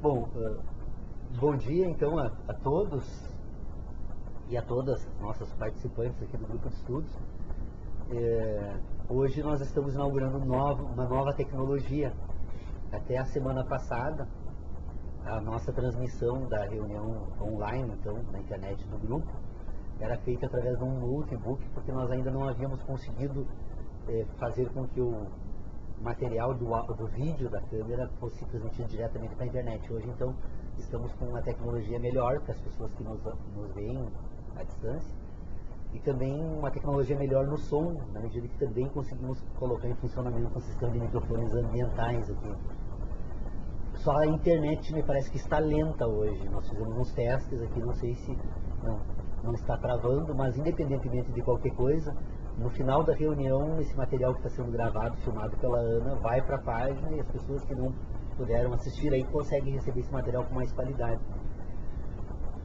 Bom, bom dia então a todos e a todas as nossas participantes aqui do grupo de estudos. Hoje nós estamos inaugurando uma nova tecnologia. Até a semana passada, a nossa transmissão da reunião online, então, na internet do grupo, era feita através de um notebook, porque nós ainda não havíamos conseguido fazer com que o material do vídeo da câmera fosse transmitido diretamente para a internet. Hoje, então, estamos com uma tecnologia melhor para as pessoas que nos veem à distância, e também uma tecnologia melhor no som, na medida que também conseguimos colocar em funcionamento um sistema de microfones ambientais aqui. Só a internet me parece que está lenta hoje. Nós fizemos uns testes aqui, não sei se não está travando, mas independentemente de qualquer coisa, no final da reunião, esse material que está sendo gravado, filmado pela Ana, vai para a página e as pessoas que não puderam assistir aí conseguem receber esse material com mais qualidade.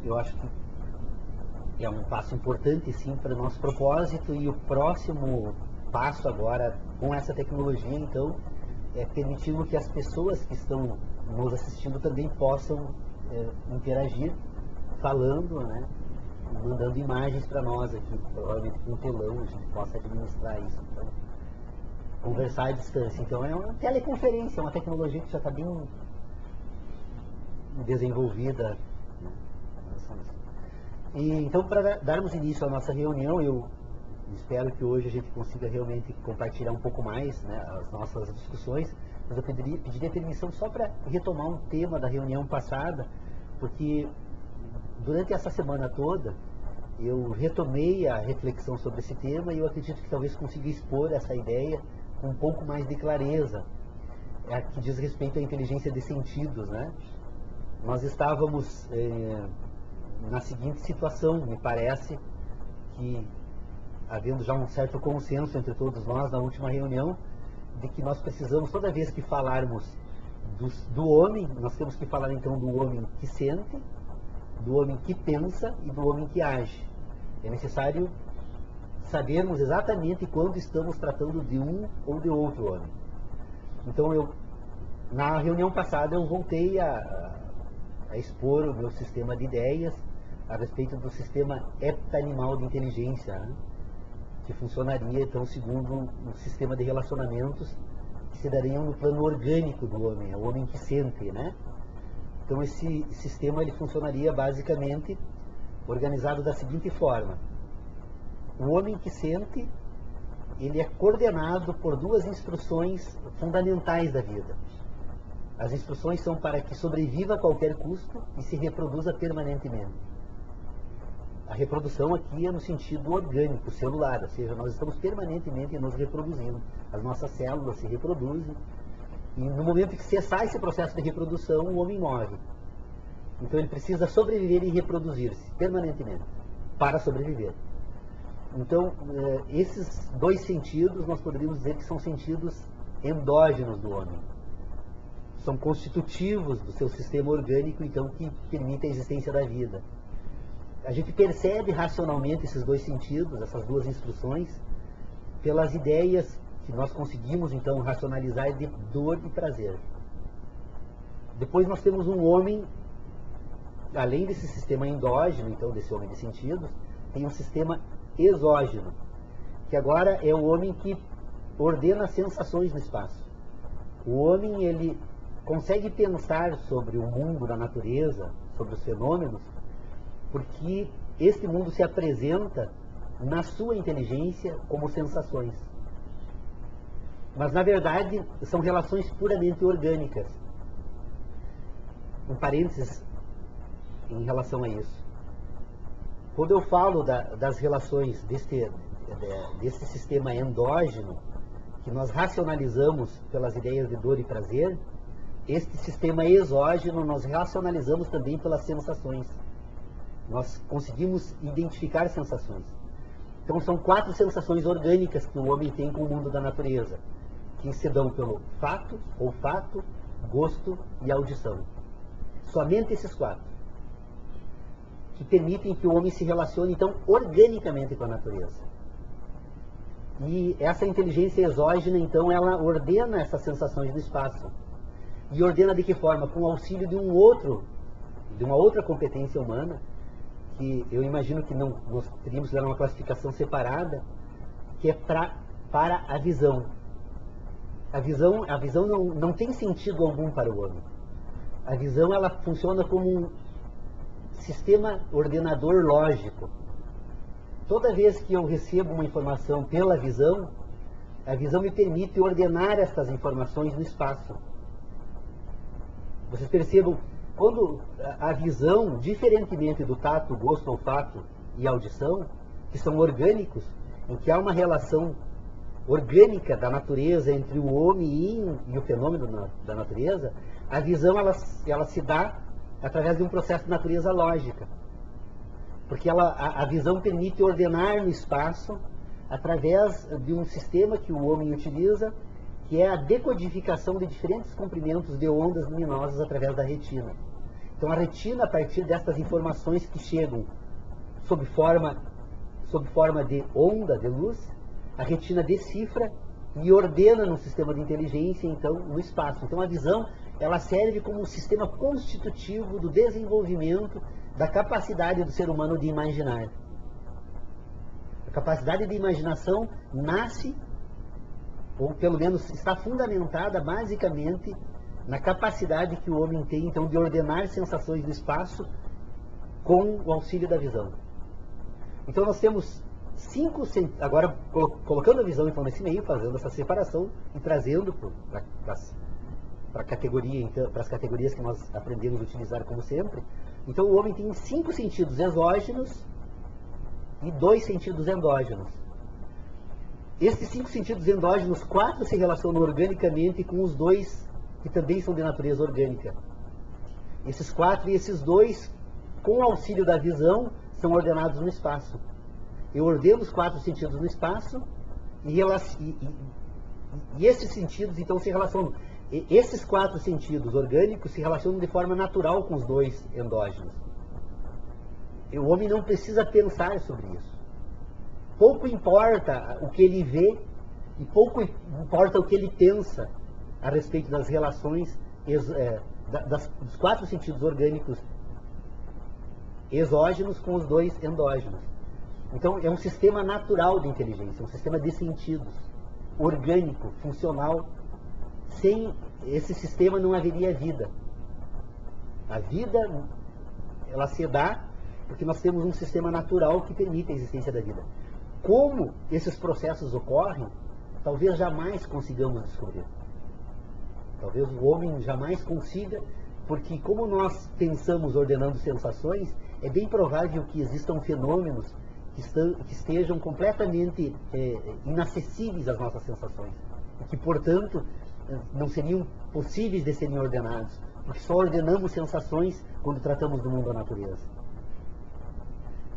Eu acho que é um passo importante, sim, para o nosso propósito, e o próximo passo agora com essa tecnologia, então, é permitindo que as pessoas que estão nos assistindo também possam interagir, falando, né? Mandando imagens para nós aqui, provavelmente com um telão, a gente possa administrar isso. Então, conversar à distância. Então, é uma teleconferência, uma tecnologia que já está bem desenvolvida, né? E, então, para darmos início à nossa reunião, eu espero que hoje a gente consiga realmente compartilhar um pouco mais, né, as nossas discussões, mas eu pediria permissão só para retomar um tema da reunião passada, porque durante essa semana toda, eu retomei a reflexão sobre esse tema e eu acredito que talvez consiga expor essa ideia com um pouco mais de clareza, que diz respeito à inteligência de sentidos, né? Nós estávamos na seguinte situação, me parece que, havendo já um certo consenso entre todos nós na última reunião, de que nós precisamos, toda vez que falarmos do homem, nós temos que falar então do homem que sente, do homem que pensa e do homem que age. É necessário sabermos exatamente quando estamos tratando de um ou de outro homem. Então, na reunião passada, eu voltei a expor o meu sistema de ideias a respeito do sistema heptanimal de inteligência, né? Que funcionaria, então, segundo um sistema de relacionamentos que se dariam no plano orgânico do homem, é o homem que sente, né? Então, esse sistema ele funcionaria basicamente organizado da seguinte forma: o homem que sente, ele é coordenado por duas instruções fundamentais da vida. As instruções são para que sobreviva a qualquer custo e se reproduza permanentemente. A reprodução aqui é no sentido orgânico, celular, ou seja, nós estamos permanentemente nos reproduzindo. As nossas células se reproduzem. E no momento que cessar esse processo de reprodução, o homem morre. Então ele precisa sobreviver e reproduzir-se permanentemente para sobreviver. Então, esses dois sentidos, nós poderíamos dizer que são sentidos endógenos do homem. São constitutivos do seu sistema orgânico, então, que permite a existência da vida. A gente percebe racionalmente esses dois sentidos, essas duas instruções, pelas ideias que nós conseguimos, então, racionalizar de dor e prazer. Depois nós temos um homem, além desse sistema endógeno, então, desse homem de sentidos, tem um sistema exógeno, que agora é o homem que ordena sensações no espaço. O homem, ele consegue pensar sobre o mundo da natureza, sobre os fenômenos, porque este mundo se apresenta na sua inteligência como sensações. Mas, na verdade, são relações puramente orgânicas. Um parênteses em relação a isso. Quando eu falo das relações desse sistema endógeno, que nós racionalizamos pelas ideias de dor e prazer, este sistema exógeno nós racionalizamos também pelas sensações. Nós conseguimos identificar sensações. Então, são 4 sensações orgânicas que o homem tem com o mundo da natureza, que se dão pelo fato, olfato, gosto e audição. Somente esses 4, que permitem que o homem se relacione, então, organicamente com a natureza. E essa inteligência exógena, então, ela ordena essas sensações do espaço. E ordena de que forma? Com o auxílio de uma outra competência humana, que eu imagino que não, nós teríamos que dar uma classificação separada, que é para a visão. A visão não tem sentido algum para o homem. A visão, ela funciona como um sistema ordenador lógico. Toda vez que eu recebo uma informação pela visão, a visão me permite ordenar essas informações no espaço. Vocês percebam, quando a visão, diferentemente do tato, gosto, olfato e audição, que são orgânicos, em que há uma relação orgânica da natureza entre o homem e o fenômeno da natureza, a visão ela se dá através de um processo de natureza lógica. Porque a visão permite ordenar no espaço através de um sistema que o homem utiliza, que é a decodificação de diferentes comprimentos de ondas luminosas através da retina. Então a retina, a partir dessas informações que chegam sob forma de onda, de luz, a retina decifra e ordena num sistema de inteligência, então, no espaço. Então a visão, ela serve como um sistema constitutivo do desenvolvimento da capacidade do ser humano de imaginar. A capacidade de imaginação nasce, ou pelo menos está fundamentada basicamente na capacidade que o homem tem, então, de ordenar sensações do espaço com o auxílio da visão. Então nós temos agora colocando a visão então nesse meio, fazendo essa separação e trazendo para as categorias que nós aprendemos a utilizar como sempre. Então o homem tem 5 sentidos exógenos e 2 sentidos endógenos. Esses 5 sentidos endógenos, 4 se relacionam organicamente com os 2 que também são de natureza orgânica. Esses 4 e esses 2, com o auxílio da visão, são ordenados no espaço. Eu ordeno os 4 sentidos no espaço e esses sentidos então se relacionam. Esses 4 sentidos orgânicos se relacionam de forma natural com os 2 endógenos. O homem não precisa pensar sobre isso. Pouco importa o que ele vê e pouco importa o que ele pensa a respeito das relações dos 4 sentidos orgânicos exógenos com os 2 endógenos. Então é um sistema natural de inteligência, um sistema de sentidos, orgânico, funcional. Sem esse sistema não haveria vida. A vida, ela se dá porque nós temos um sistema natural que permite a existência da vida. Como esses processos ocorrem, talvez jamais consigamos descobrir. Talvez o homem jamais consiga, porque como nós pensamos ordenando sensações, é bem provável que existam fenômenos que estejam completamente inacessíveis às nossas sensações. E que, portanto, não seriam possíveis de serem ordenados. Porque só ordenamos sensações quando tratamos do mundo da natureza.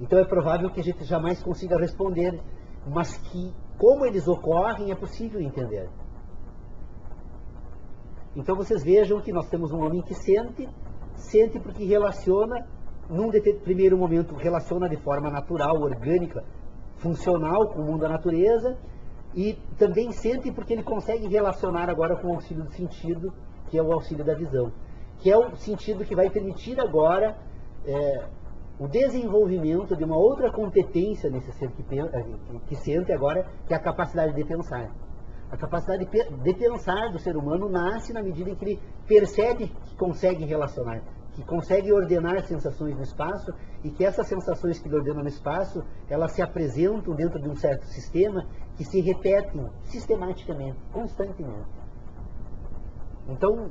Então é provável que a gente jamais consiga responder, mas que, como eles ocorrem, é possível entender. Então vocês vejam que nós temos um homem que sente porque relaciona, num primeiro momento, relaciona de forma natural, orgânica, funcional com o mundo da natureza, e também sente porque ele consegue relacionar agora com o auxílio do sentido, que é o auxílio da visão, que é o sentido que vai permitir agora o desenvolvimento de uma outra competência nesse ser que sente agora, que é a capacidade de pensar. A capacidade de pensar do ser humano nasce na medida em que ele percebe que consegue relacionar, que consegue ordenar sensações no espaço e que essas sensações que ele ordena no espaço, elas se apresentam dentro de um certo sistema que se repetem sistematicamente, constantemente. Então,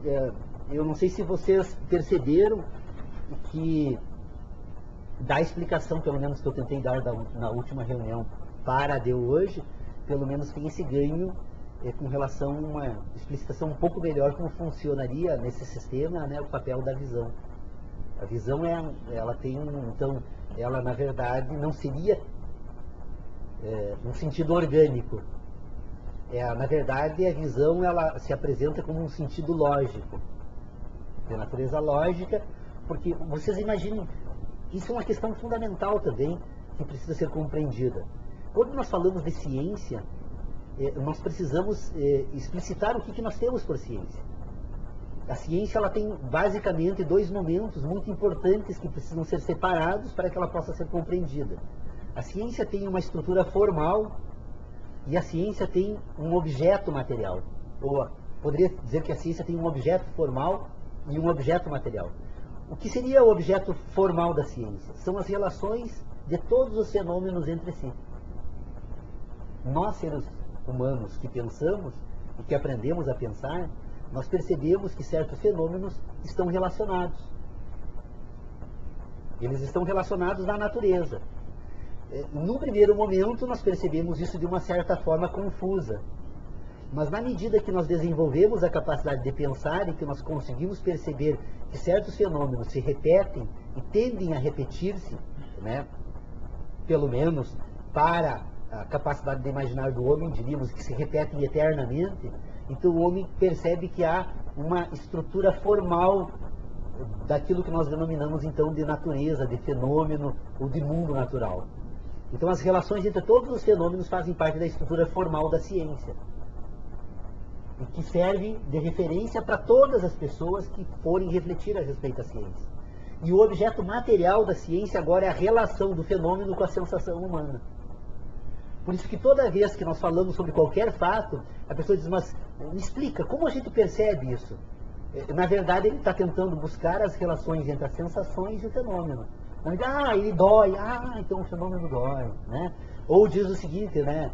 eu não sei se vocês perceberam que da explicação, pelo menos que eu tentei dar na última reunião para a de hoje, pelo menos tem esse ganho com relação a uma explicitação um pouco melhor como funcionaria nesse sistema, né, o papel da visão. A visão, ela tem então, ela na verdade não seria um sentido orgânico. Na verdade, a visão, ela se apresenta como um sentido lógico, de natureza lógica, porque vocês imaginem, isso é uma questão fundamental também, que precisa ser compreendida. Quando nós falamos de ciência, nós precisamos explicitar o que nós temos por ciência. A ciência ela tem basicamente dois momentos muito importantes que precisam ser separados para que ela possa ser compreendida. A ciência tem uma estrutura formal e a ciência tem um objeto material. Ou poderia dizer que a ciência tem um objeto formal e um objeto material. O que seria o objeto formal da ciência? São as relações de todos os fenômenos entre si. Nós, seres humanos que pensamos e que aprendemos a pensar, nós percebemos que certos fenômenos estão relacionados. Eles estão relacionados na natureza. No primeiro momento, nós percebemos isso de uma certa forma confusa. Mas na medida que nós desenvolvemos a capacidade de pensar e que nós conseguimos perceber que certos fenômenos se repetem e tendem a repetir-se, né, pelo menos para a capacidade de imaginar do homem, diríamos que se repetem eternamente, então o homem percebe que há uma estrutura formal daquilo que nós denominamos então de natureza, de fenômeno ou de mundo natural. Então as relações entre todos os fenômenos fazem parte da estrutura formal da ciência e que serve de referência para todas as pessoas que forem refletir a respeito da ciência. E o objeto material da ciência agora é a relação do fenômeno com a sensação humana. Por isso que toda vez que nós falamos sobre qualquer fato, a pessoa diz, mas me explica, como a gente percebe isso? Na verdade, ele está tentando buscar as relações entre as sensações e o fenômeno. Ele dói, então o fenômeno dói, né? Ou diz o seguinte, né?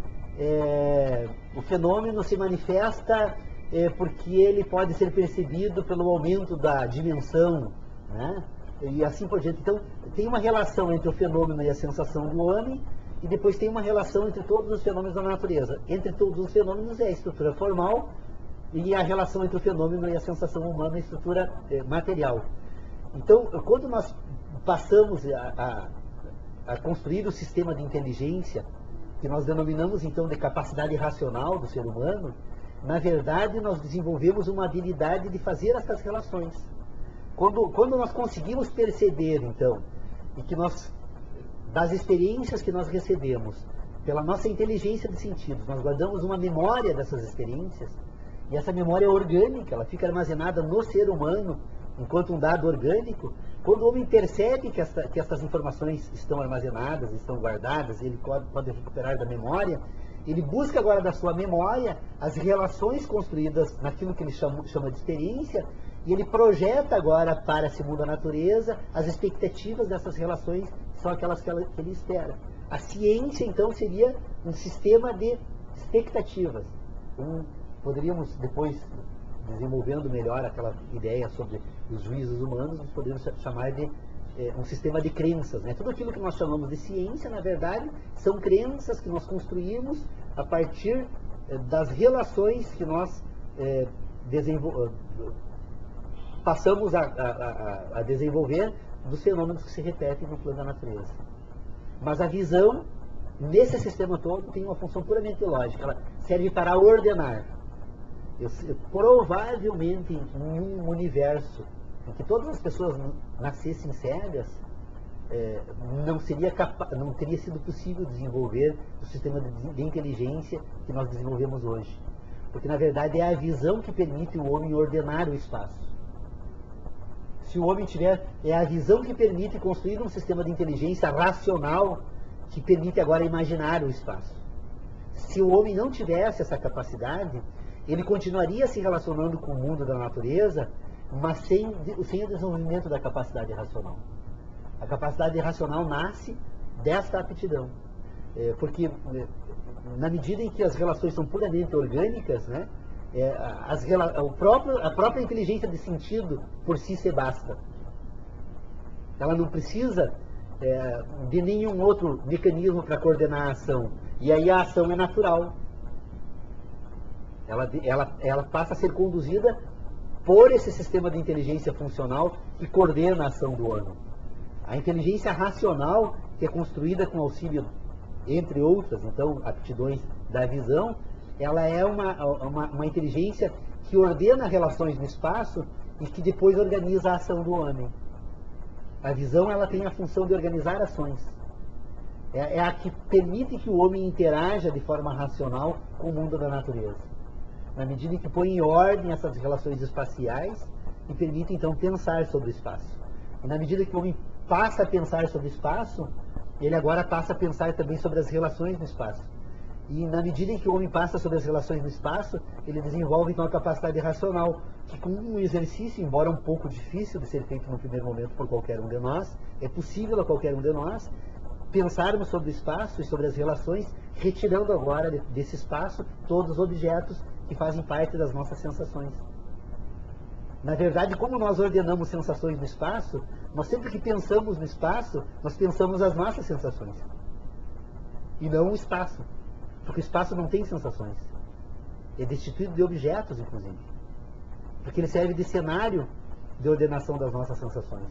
O fenômeno se manifesta porque ele pode ser percebido pelo aumento da dimensão, né? E assim por diante. Então, tem uma relação entre o fenômeno e a sensação do homem, e depois tem uma relação entre todos os fenômenos da natureza. Entre todos os fenômenos é a estrutura formal, e a relação entre o fenômeno e a sensação humana é a estrutura material. Então, quando nós passamos a construir o sistema de inteligência, que nós denominamos então de capacidade racional do ser humano, na verdade nós desenvolvemos uma habilidade de fazer essas relações. Quando nós conseguimos perceber, então, e que nós, das experiências que nós recebemos, pela nossa inteligência de sentidos, nós guardamos uma memória dessas experiências, e essa memória é orgânica, ela fica armazenada no ser humano, enquanto um dado orgânico. Quando o homem percebe que essas informações estão armazenadas, estão guardadas, ele pode recuperar da memória, ele busca agora da sua memória as relações construídas naquilo que ele chama de experiência, e ele projeta agora para esse mundo da natureza as expectativas dessas relações, que são aquelas que ele espera. A ciência, então, seria um sistema de expectativas. Poderíamos, depois, desenvolvendo melhor aquela ideia sobre os juízos humanos, nós poderíamos chamar de um sistema de crenças, né? Tudo aquilo que nós chamamos de ciência, na verdade, são crenças que nós construímos a partir das relações que nós passamos a desenvolver dos fenômenos que se repetem no plano da natureza. Mas a visão, nesse sistema todo, tem uma função puramente lógica. Ela serve para ordenar. Provavelmente, em um universo em que todas as pessoas nascessem cegas, não teria sido possível desenvolver o sistema de inteligência que nós desenvolvemos hoje. Porque, na verdade, é a visão que permite o homem ordenar o espaço. Se o homem tiver, é a visão que permite construir um sistema de inteligência racional que permite agora imaginar o espaço. Se o homem não tivesse essa capacidade, ele continuaria se relacionando com o mundo da natureza, mas sem o desenvolvimento da capacidade racional. A capacidade racional nasce desta aptidão. Porque na medida em que as relações são puramente orgânicas, né, a própria inteligência de sentido por si se basta. Ela não precisa de nenhum outro mecanismo para coordenar a ação. E aí a ação é natural. Ela passa a ser conduzida por esse sistema de inteligência funcional que coordena a ação do homem. A inteligência racional, que é construída com auxílio, entre outras, então, aptidões da visão, ela é uma inteligência que ordena relações no espaço e que depois organiza a ação do homem. A visão, ela tem a função de organizar ações. É a que permite que o homem interaja de forma racional com o mundo da natureza. Na medida em que põe em ordem essas relações espaciais, e permite então pensar sobre o espaço. E na medida que o homem passa a pensar sobre o espaço, ele agora passa a pensar também sobre as relações no espaço. E na medida em que o homem passa sobre as relações no espaço, ele desenvolve então a capacidade racional, que com um exercício, embora um pouco difícil de ser feito no primeiro momento por qualquer um de nós, é possível a qualquer um de nós pensarmos sobre o espaço e sobre as relações, retirando agora desse espaço todos os objetos que fazem parte das nossas sensações. Na verdade, como nós ordenamos sensações no espaço, nós sempre que pensamos no espaço, nós pensamos as nossas sensações. E não o espaço. Porque o espaço não tem sensações. É destituído de objetos, inclusive. Porque ele serve de cenário de ordenação das nossas sensações.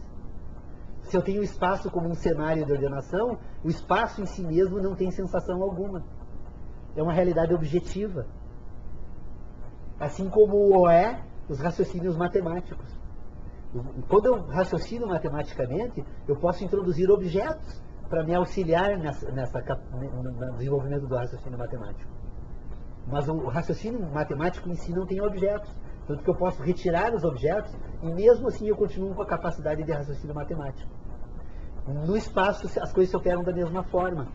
Se eu tenho o espaço como um cenário de ordenação, o espaço em si mesmo não tem sensação alguma. É uma realidade objetiva. Assim como é os raciocínios matemáticos. Quando eu raciocino matematicamente, eu posso introduzir objetos para me auxiliar no desenvolvimento do raciocínio matemático. Mas o raciocínio matemático em si não tem objetos. Tanto que eu posso retirar os objetos e mesmo assim eu continuo com a capacidade de raciocínio matemático. No espaço as coisas se operam da mesma forma.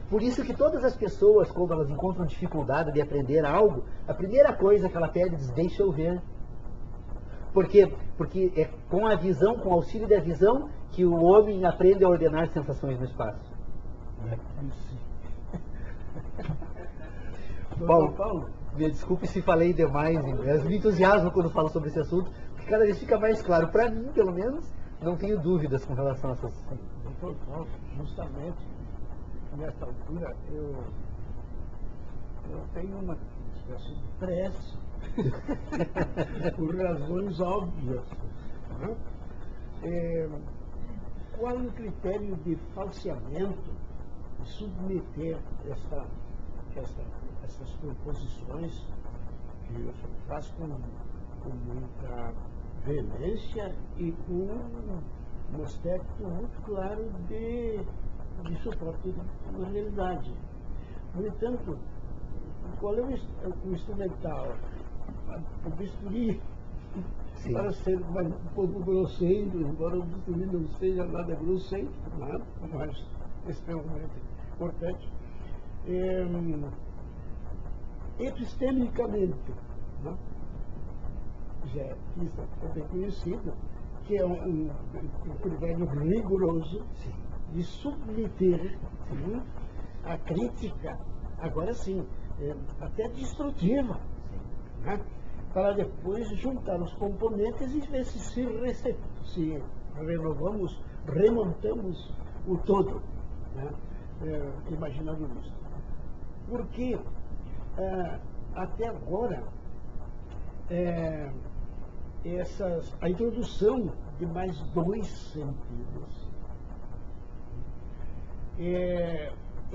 Por isso que todas as pessoas, quando elas encontram dificuldade de aprender algo, a primeira coisa que ela pede é deixa eu ver. Por quê? Porque é com a visão, com o auxílio da visão, que o homem aprende a ordenar sensações no espaço. Paulo, me desculpe se falei demais, eu me entusiasmo quando falo sobre esse assunto, porque cada vez fica mais claro. Para mim, pelo menos, não tenho dúvidas com relação a essas... Doutor Paulo, justamente nessa altura eu tenho uma espécie de pressa por razões óbvias. Né? Qual o critério de falseamento de submeter essas proposições que o senhor faz com muita veemência e com um aspecto muito claro de suporte na realidade? No entanto, qual é o instrumental? O bisturi, Sim. para ser um pouco grosseiro, embora o bisturi não seja nada grosseiro, né? Mas extremamente importante. Epistemicamente, né? Já é bem conhecido que é um critério rigoroso de submeter a crítica, agora sim, até destrutiva, né? Para depois juntar os componentes e ver se remontamos o todo, né? Imaginando isso. Porque até agora a introdução de mais dois sentidos é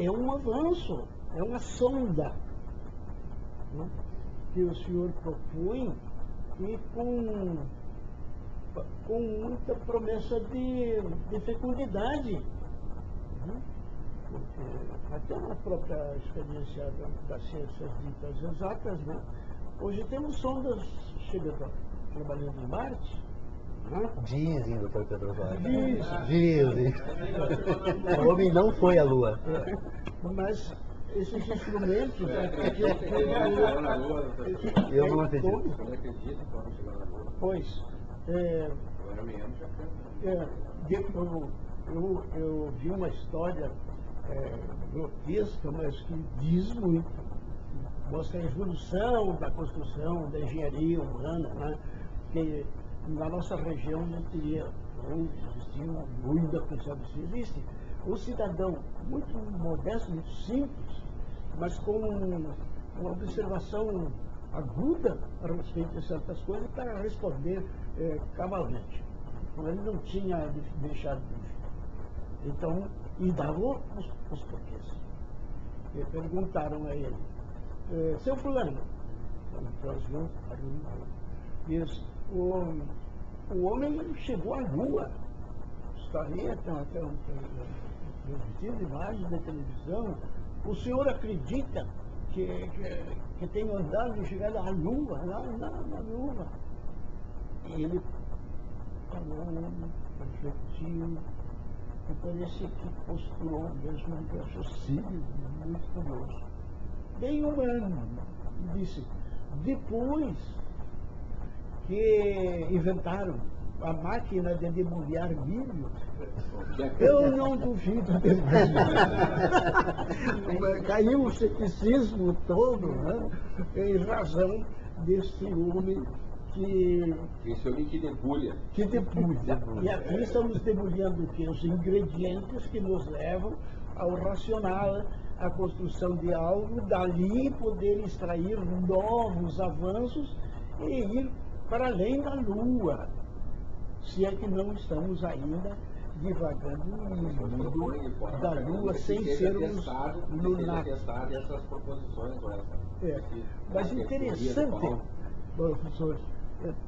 um avanço, é uma sonda, né, que o senhor propõe e com muita promessa de fecundidade. Né? Porque até na própria experiência das ciências ditas exatas, né? Hoje temos sondas chegando, trabalhando em Marte. Né? Dizem, doutor Pedro Vaz. Dizem. O homem não foi à Lua. Mas esses instrumentos... Eu não acredito. Eu não acredito que vamos chegar na Lua. Pois. Agora amanhã já canto. Eu vi uma história grotesca, mas que diz muito. Mostra a evolução da construção, da engenharia humana, né? Que na nossa região não teria, ou existia muita pensão que existe. Um cidadão muito modesto, muito simples, mas com uma observação aguda a respeito de certas coisas para responder cabalmente. Então, ele não tinha deixado de... Então, e dava os porquês. E perguntaram a ele, seu fulano, diz, o homem chegou à Lua. Está aí, tem transmitido imagens da televisão. O senhor acredita que tem andado e chegado à Lua, lá na Lua? ele falou, refletiu, e parece que postulou mesmo um raciocínio muito curioso. Bem humano, disse, depois que inventaram a máquina de debulhar milho, eu não duvido de caiu o ceticismo todo, né, em razão desse homem que Esse homem que debulha. E aqui estamos debulhando o quê? Os ingredientes que nos levam ao racional, à construção de algo, dali poder extrair novos avanços e ir para além da Lua. Se é que não estamos ainda divagando no mundo da Lua sem sermos lunares. Essas proposições, Mas interessante, professor,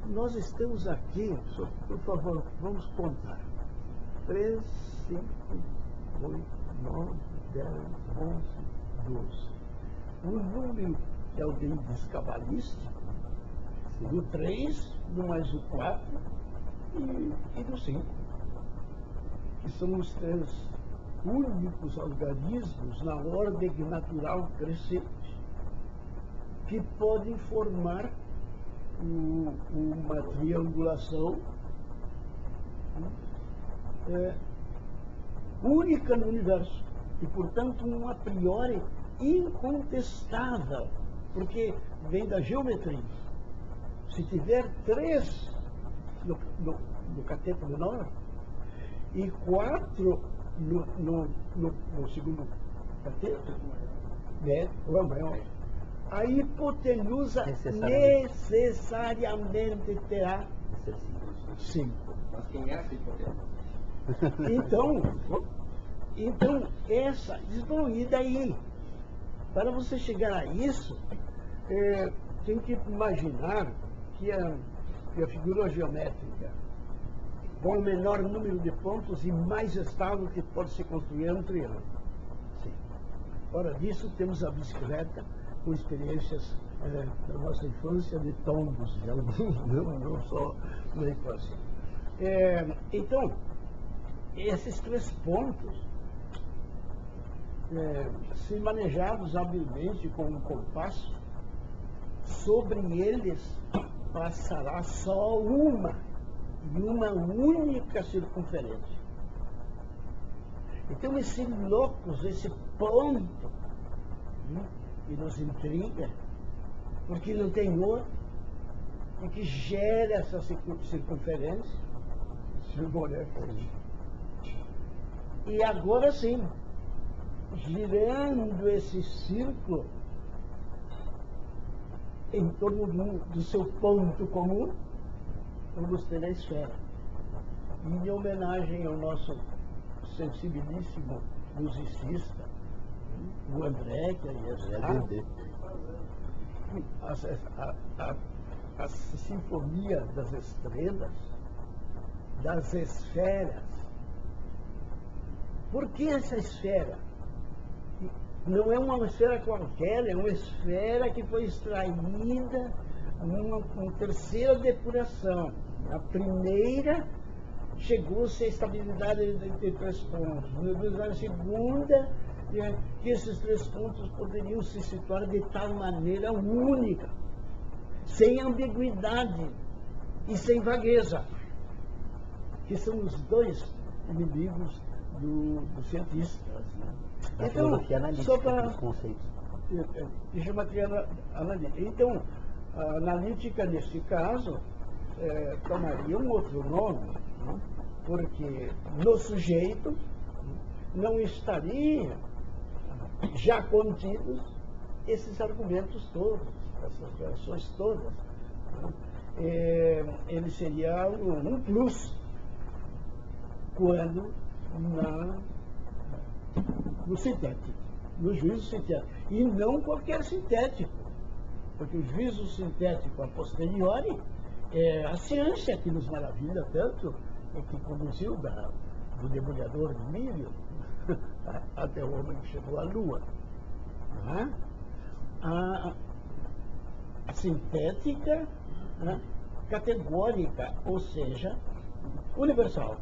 nós estamos aqui, por favor, vamos contar. 3, 5, 8, 9, 10, 11, 12. O número é o de descabalístico, do 3, do mais o 4 e do 5, que são os 3 únicos organismos na ordem natural crescente que podem formar uma triangulação única no universo e, portanto, um a priori incontestável, porque vem da geometria. Se tiver 3 no cateto menor e 4 no segundo cateto, né, o maior, a hipotenusa necessariamente terá 5. Mas quem é essa hipotenusa? Então e daí? Para você chegar a isso, tem que imaginar que a figura geométrica, com o menor número de pontos e mais estável que pode se construir é um triângulo. Sim. Fora disso, temos a bicicleta, com experiências da nossa infância de tombos, de alguns, não só na infância. Então, esses 3 pontos, se manejados habilmente com um compasso, sobre eles passará só uma única circunferência. Então, esse locus, esse ponto, que nos intriga, porque não tem outro, e que gera essa circunferência, e agora sim, girando esse círculo em torno do seu ponto comum, vamos ter a esfera. E em homenagem ao nosso sensibilíssimo musicista, o André, que aí a sinfonia das estrelas, das esferas. Por que essa esfera? Não é uma esfera qualquer, é uma esfera que foi extraída uma terceira depuração. A primeira chegou-se à estabilidade de 3 pontos. Na segunda, que esses 3 pontos poderiam se situar de tal maneira única, sem ambiguidade e sem vagueza, que são os 2 inimigos dos cientistas. Então, só para geometria analítica. Então, a analítica, neste caso, tomaria um outro nome, né? Porque no sujeito não estariam já contidos esses argumentos todos, essas reações todas. Né? Ele seria um plus quando no sintético, no juízo sintético. E não qualquer sintético, porque o juízo sintético a posteriori é a ciência que nos maravilha tanto e que conduziu do debulhador de milho até o homem que chegou à Lua. A sintética, né, categórica, ou seja, universal,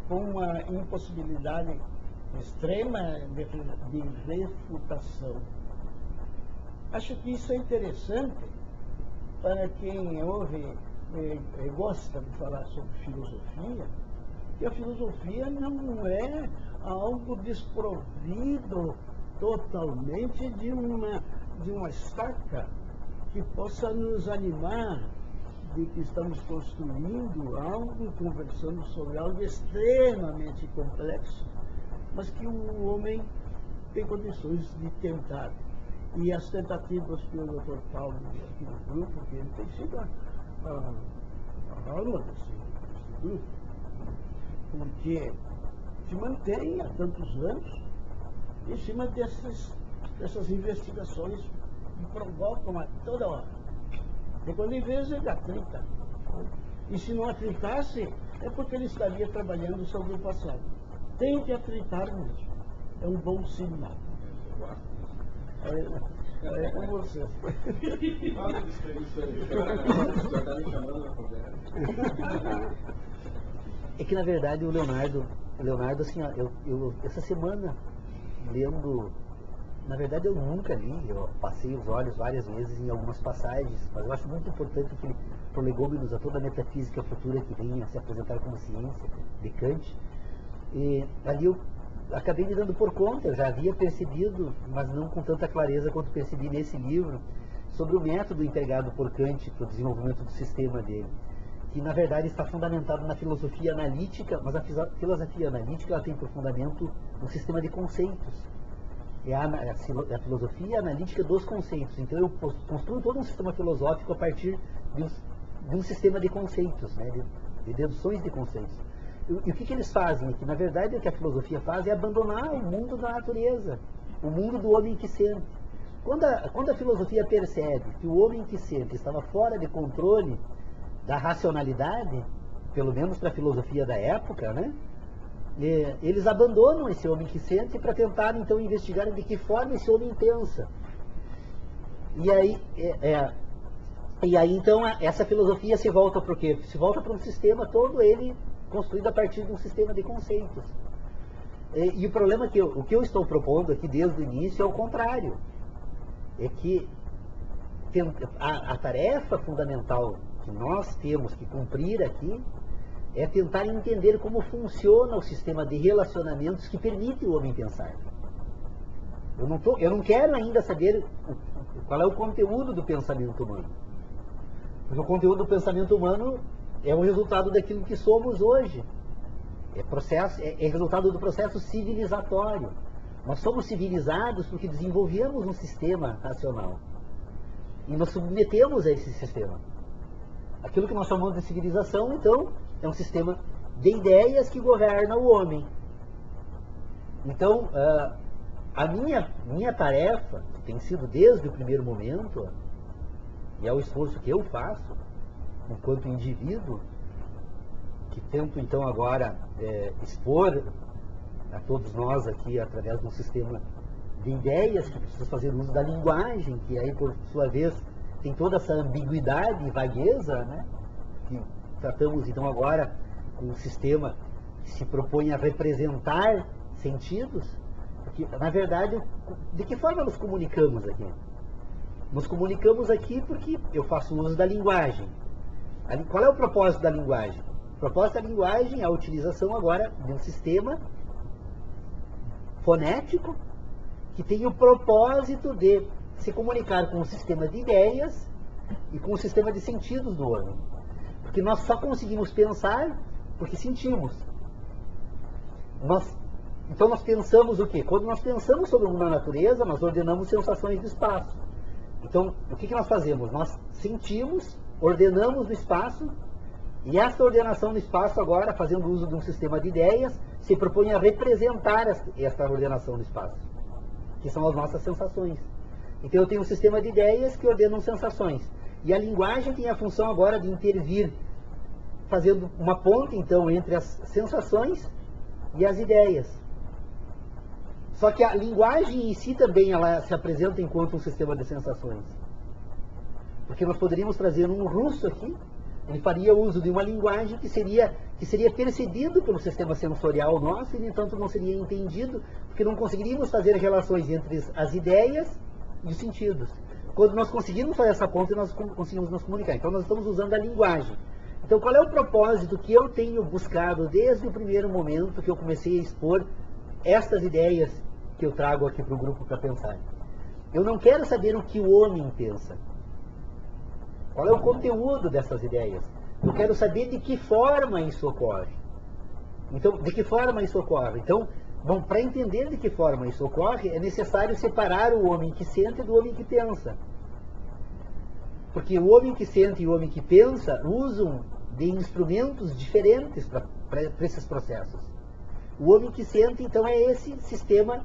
com uma impossibilidade extrema de refutação. Acho que isso é interessante para quem ouve e gosta de falar sobre filosofia, que a filosofia não é algo desprovido totalmente de uma estaca que possa nos animar de que estamos construindo algo, conversando sobre algo extremamente complexo, mas que o homem tem condições de tentar. E as tentativas pelo Dr. Paulo aqui no grupo, que ele tem sido a alma desse grupo, porque se mantém há tantos anos em cima dessas investigações que provocam a toda hora. E quando em vez ele atrita. E se não atritasse, é porque ele estaria trabalhando sobre o passado. Tem que atritar mesmo. É um bom sinal. É com você. O senhor está me chamando na conversa. É que na verdade o Leonardo assim, ó, eu essa semana lendo, na verdade eu nunca li, eu passei os olhos várias vezes em algumas passagens, mas eu acho muito importante que ele prolegômenos a toda a metafísica futura que vem a se apresentar como ciência, de Kant, e ali eu acabei me dando por conta, eu já havia percebido, mas não com tanta clareza quanto percebi nesse livro, sobre o método empregado por Kant para o desenvolvimento do sistema dele, que na verdade está fundamentado na filosofia analítica, mas a filosofia analítica ela tem por fundamento um sistema de conceitos. É a filosofia analítica dos conceitos. Então eu construo todo um sistema filosófico a partir de um sistema de conceitos, né, de deduções de conceitos. E o que eles fazem aqui? Na verdade, o que a filosofia faz é abandonar o mundo da natureza, o mundo do homem que sente. Quando a filosofia percebe que o homem que sente estava fora de controle da racionalidade, pelo menos para a filosofia da época, né, eles abandonam esse homem que sente para tentar, então, investigar de que forma esse homem pensa. E aí então, essa filosofia se volta para o quê? Se volta para um sistema todo ele construído a partir de um sistema de conceitos. E o problema é que o que eu estou propondo aqui desde o início é o contrário. É que a tarefa fundamental que nós temos que cumprir aqui é tentar entender como funciona o sistema de relacionamentos que permite o homem pensar. Eu não quero ainda saber qual é o conteúdo do pensamento humano. Porque o conteúdo do pensamento humano é o resultado daquilo que somos hoje. É resultado do processo civilizatório. Nós somos civilizados porque desenvolvemos um sistema racional. E nos submetemos a esse sistema. Aquilo que nós chamamos de civilização, então, é um sistema de ideias que governa o homem. Então, a minha tarefa, que tem sido desde o primeiro momento, e é o esforço que eu faço, enquanto indivíduo, que tento então agora expor a todos nós aqui, através de um sistema de ideias, que precisa fazer uso da linguagem, que aí, por sua vez, tem toda essa ambiguidade e vagueza, né, que tratamos então agora com um sistema que se propõe a representar sentidos, porque, na verdade, de que forma nos comunicamos aqui? Nos comunicamos aqui porque eu faço uso da linguagem. Qual é o propósito da linguagem? O propósito da linguagem é a utilização agora de um sistema fonético que tem o propósito de se comunicar com um sistema de ideias e com um sistema de sentidos do homem. Porque nós só conseguimos pensar porque sentimos. Então nós pensamos o quê? Quando nós pensamos sobre uma natureza, nós ordenamos sensações de espaço. Então, o que nós fazemos? Nós sentimos, ordenamos o espaço, e essa ordenação do espaço agora, fazendo uso de um sistema de ideias, se propõe a representar esta ordenação do espaço, que são as nossas sensações. Então eu tenho um sistema de ideias que ordenam sensações. E a linguagem tem a função agora de intervir, fazendo uma ponte, então, entre as sensações e as ideias. Só que a linguagem em si também ela se apresenta enquanto um sistema de sensações. Porque nós poderíamos trazer um russo aqui, ele faria uso de uma linguagem que seria percebido pelo sistema sensorial nosso e, no entanto, não seria entendido, porque não conseguiríamos fazer relações entre as ideias e os sentidos. Quando nós conseguimos fazer essa ponte, nós conseguimos nos comunicar. Então, nós estamos usando a linguagem. Então, qual é o propósito que eu tenho buscado desde o primeiro momento que eu comecei a expor estas ideias que eu trago aqui para o grupo para pensar? Eu não quero saber o que o homem pensa. Qual é o conteúdo dessas ideias? Eu quero saber de que forma isso ocorre. Então, de que forma isso ocorre? Então, bom, para entender de que forma isso ocorre, é necessário separar o homem que sente do homem que pensa. Porque o homem que sente e o homem que pensa usam de instrumentos diferentes para esses processos. O homem que sente, então, é esse sistema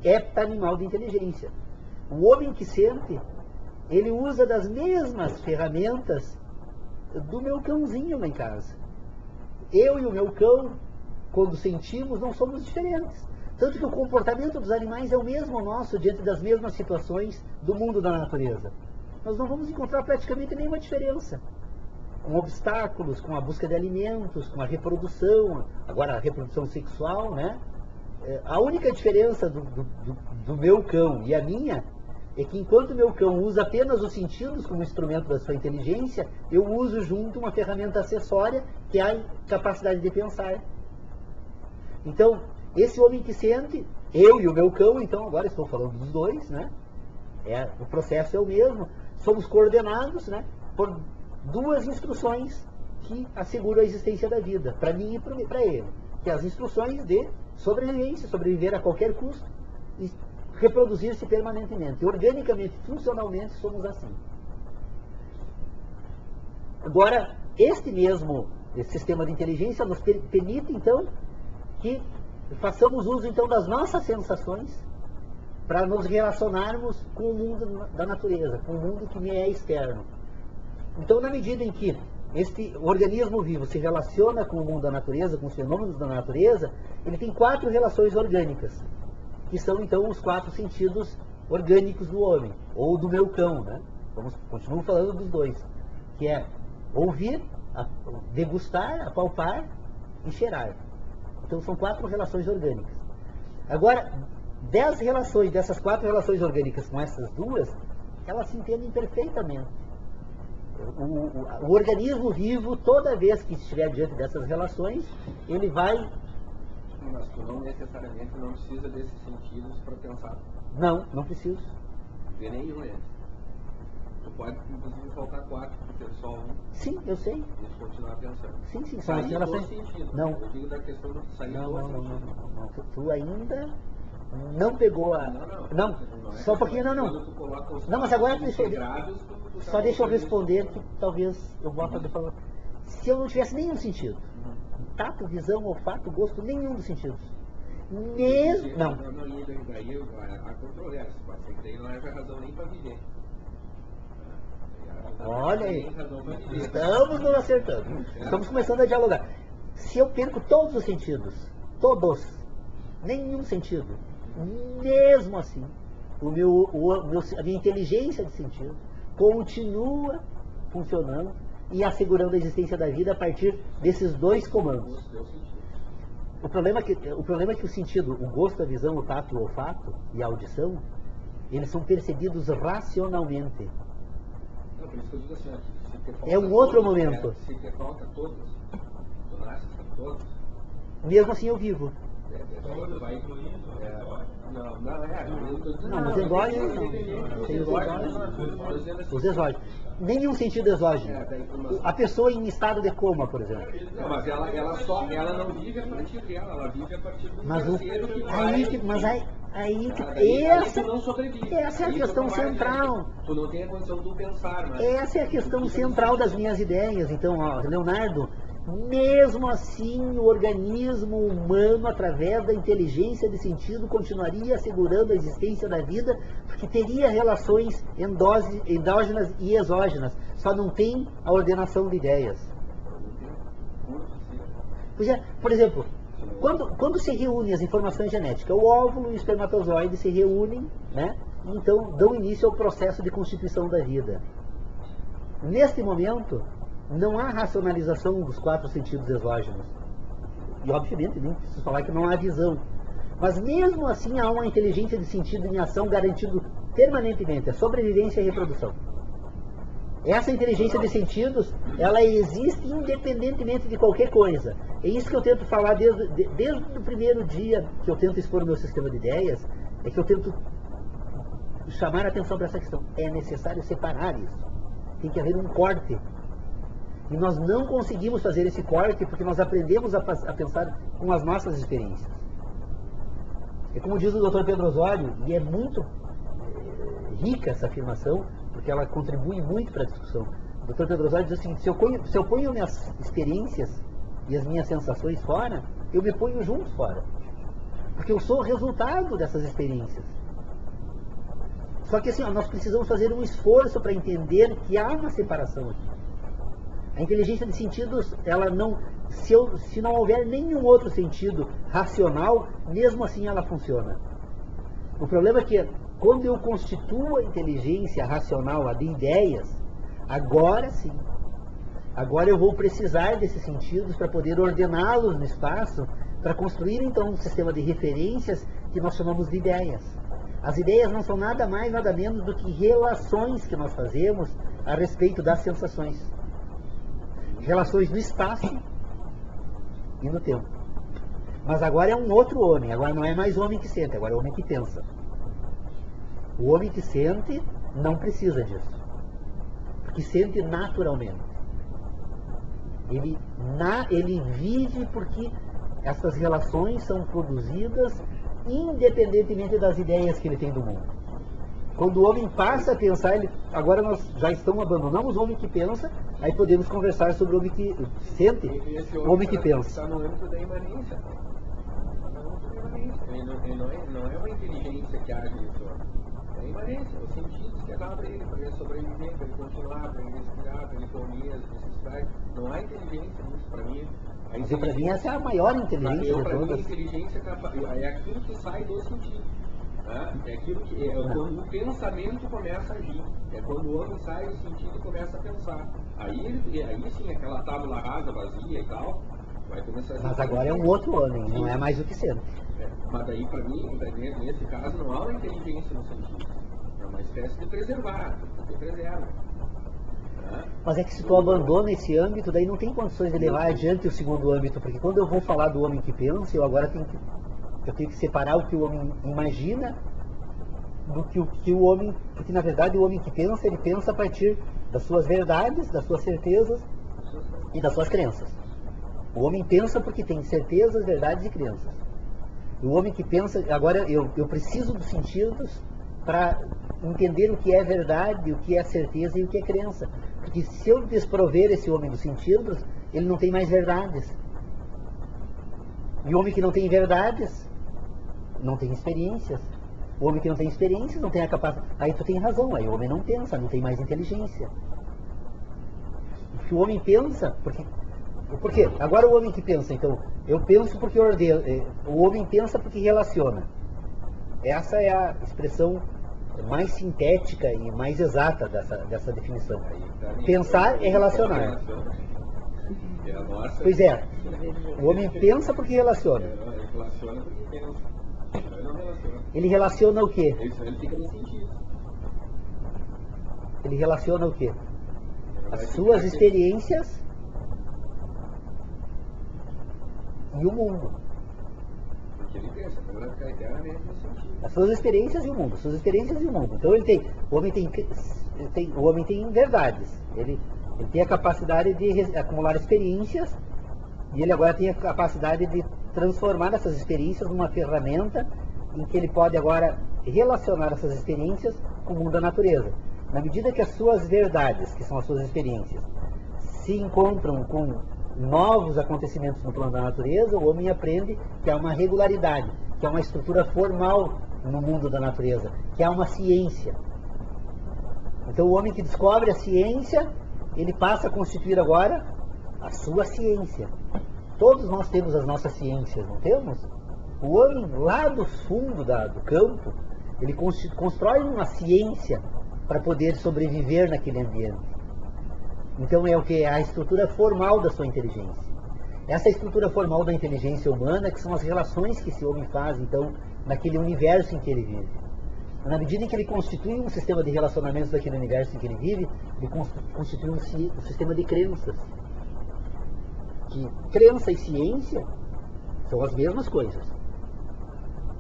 heptanimal de inteligência. O homem que sente, ele usa das mesmas ferramentas do meu cãozinho lá em casa. Eu e o meu cão, quando sentimos, não somos diferentes. Tanto que o comportamento dos animais é o mesmo nosso diante das mesmas situações do mundo da natureza. Nós não vamos encontrar praticamente nenhuma diferença. Com obstáculos, com a busca de alimentos, com a reprodução, agora a reprodução sexual, né? A única diferença do meu cão e a minha é que enquanto o meu cão usa apenas os sentidos como instrumento da sua inteligência, eu uso junto uma ferramenta acessória que é a capacidade de pensar. Então, esse homem que sente, eu e o meu cão, então agora estou falando dos dois, né? O processo é o mesmo. Somos coordenados, né, por duas instruções que asseguram a existência da vida, para mim e para ele. Que é as instruções de sobrevivência, sobreviver a qualquer custo e reproduzir-se permanentemente. Organicamente, funcionalmente, somos assim. Agora, esse sistema de inteligência nos permite, então, que façamos uso, então, das nossas sensações para nos relacionarmos com o mundo da natureza, com o mundo que me é externo. Então, na medida em que este organismo vivo se relaciona com o mundo da natureza, com os fenômenos da natureza, ele tem 4 relações orgânicas, que são, então, os 4 sentidos orgânicos do homem, ou do meu cão, né? Continuo falando dos dois, que é ouvir, degustar, apalpar e cheirar. Então, são 4 relações orgânicas. Agora, dessas 4 relações orgânicas com essas duas, elas se entendem perfeitamente. O organismo vivo, toda vez que estiver diante dessas relações, ele vai... Mas tu não necessariamente não precisa desses sentidos para pensar. Não preciso. Ver nenhum deles. Tu pode, inclusive, faltar 4, porque só um. Sim, eu sei. E continuar pensando. Sim, são as relações... Não. Eu digo da questão de sair do Não. Tu ainda não pegou a... Não, só um pouquinho, não. Não, mas agora só deixa eu responder que talvez eu volte a falar. Se eu não tivesse nenhum sentido, tato, visão, olfato, gosto, nenhum dos sentidos. Mesmo... Não. Daí a controvérsia, pode ser que daí não haja razão nem para viver. Olha aí, estamos nos acertando. Estamos começando a dialogar. Se eu perco todos os sentidos, nenhum sentido, mesmo assim, a minha inteligência de sentido continua funcionando e assegurando a existência da vida a partir desses 2 comandos. O problema é que o sentido, o gosto, a visão, o tato, o olfato e a audição, eles são percebidos racionalmente. Não, por isso que eu digo assim, é um outro momento. Se te falta todos, tu nasces com todos. Mesmo assim eu vivo. Não, os endógenos não. Tem os exógenos. Nenhum sentido exógeno. A pessoa em estado de coma, por exemplo. Não, mas ela não vive a partir dela, ela vive a partir do terceiro que vai. Essa é a questão central. Tu não tem a condição do pensar, mas... Essa é a questão central das minhas ideias. Então, Leonardo, mesmo assim, o organismo humano, através da inteligência de sentido, continuaria assegurando a existência da vida, porque teria relações endógenas e exógenas. Só não tem a ordenação de ideias. Por exemplo, quando se reúnem as informações genéticas, o óvulo e o espermatozoide se reúnem, né? então dão início ao processo de constituição da vida. Neste momento, não há racionalização dos 4 sentidos exógenos. E, obviamente, nem preciso falar que não há visão. Mas, mesmo assim, há uma inteligência de sentido em ação garantido permanentemente, a sobrevivência e a reprodução. Essa inteligência de sentidos, ela existe independentemente de qualquer coisa. É isso que eu tento falar desde o primeiro dia que eu tento expor o meu sistema de ideias, é que eu tento chamar a atenção para essa questão. É necessário separar isso. Tem que haver um corte. E nós não conseguimos fazer esse corte porque nós aprendemos a pensar com as nossas experiências. É como diz o Dr. Pedro Osório, e é muito rica essa afirmação, porque ela contribui muito para a discussão. O Dr. Pedro Osório diz o seguinte: se eu ponho minhas experiências e as minhas sensações fora, eu me ponho junto fora. Porque eu sou o resultado dessas experiências. Só que assim, nós precisamos fazer um esforço para entender que há uma separação aqui. A inteligência de sentidos, ela não, se não houver nenhum outro sentido racional, mesmo assim ela funciona. O problema é que quando eu constituo a inteligência racional, a de ideias, agora sim, agora eu vou precisar desses sentidos para poder ordená-los no espaço, para construir então um sistema de referências que nós chamamos de ideias. As ideias não são nada mais, nada menos do que relações que nós fazemos a respeito das sensações. Relações no espaço e no tempo. Mas agora é um outro homem, agora não é mais homem que sente, agora é homem que pensa. O homem que sente não precisa disso, porque sente naturalmente. Ele vive porque essas relações são produzidas independentemente das ideias que ele tem do mundo. Quando o homem passa a pensar, agora nós já abandonamos o homem que pensa, aí podemos conversar sobre o homem que sente, o homem que pensa. Está no âmbito da imanência. Ele não é uma inteligência que age nisso. É a imanência, os sentidos que dá para ele sobreviver, para ele continuar, para ele respirar, para ele comer as necessidades. Não há inteligência nisso para mim. Mas para mim essa é a maior inteligência de todas. todas. A inteligência é aquilo que sai do sentido. É aquilo que quando o pensamento começa a agir. É quando o homem sai do sentido e começa a pensar. Aí sim, aquela tábula rasa, vazia e tal, vai começar a ser. Mas agora é um outro homem, não é mais o que sente. Mas daí, para mim, nesse caso, não há uma inteligência no sentido. É uma espécie de preservar, você preserva. Mas é que se tu abandona esse âmbito, daí não tem condições de levar adiante o segundo âmbito, porque quando eu vou falar do homem que pensa, eu agora tenho que separar o que o homem imagina do que o homem, porque na verdade o homem que pensa, ele pensa a partir das suas verdades, das suas certezas e das suas crenças. O homem pensa porque tem certezas, verdades e crenças. O homem que pensa, agora eu preciso dos sentidos para entender o que é verdade, o que é certeza e o que é crença. Porque se eu desprover esse homem dos sentidos, ele não tem mais verdades. E o homem que não tem verdades, não tem experiências. O homem que não tem experiências não tem a capacidade. Aí tu tem razão, aí o homem não pensa, não tem mais inteligência. Porque o homem pensa, por quê? Agora o homem que pensa, então, eu penso porque ordeno. O homem pensa porque relaciona. Essa é a expressão mais sintética e mais exata dessa definição. Pensar é relacionar. Pois é, o homem pensa porque relaciona. Ele relaciona o quê? Ele relaciona o quê? As suas experiências e o mundo. As suas experiências e o mundo. Suas experiências e o mundo. Então o homem tem verdades. Ele tem a capacidade de acumular experiências e ele agora tem a capacidade de transformar essas experiências numa ferramenta em que ele pode agora relacionar essas experiências com o mundo da natureza. Na medida que as suas verdades, que são as suas experiências, se encontram com novos acontecimentos no plano da natureza, o homem aprende que há uma regularidade, que há uma estrutura formal no mundo da natureza, que há uma ciência. Então o homem que descobre a ciência, ele passa a constituir agora a sua ciência. Todos nós temos as nossas ciências, não temos? O homem lá do fundo do campo, Ele constrói uma ciência para poder sobreviver naquele ambiente. Então é o que? É a estrutura formal da sua inteligência. Essa estrutura formal da inteligência humana, que são as relações que esse homem faz, então, naquele universo em que ele vive. Na medida em que ele constitui um sistema de relacionamentos daquele universo em que ele vive, ele constitui um sistema de crenças. Que crença e ciência são as mesmas coisas.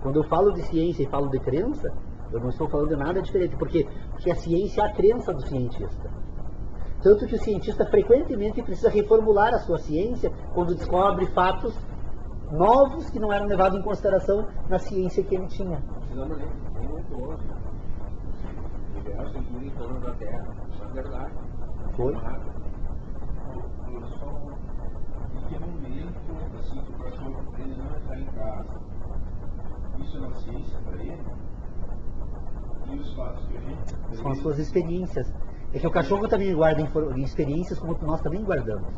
Quando eu falo de ciência e falo de crença, eu não estou falando de nada diferente, porque a ciência é a crença do cientista. Tanto que o cientista frequentemente precisa reformular a sua ciência quando descobre fatos novos que não eram levados em consideração na ciência que ele tinha. Precisamos nem muito longe. O universo gira em torno da Terra. Isso é verdade. Foi? Em que momento, assim, que o cachorro ele não está em casa? Isso é uma ciência para ele? E os fatos que a gente... São as suas experiências. É que o cachorro também guarda experiências como nós também guardamos.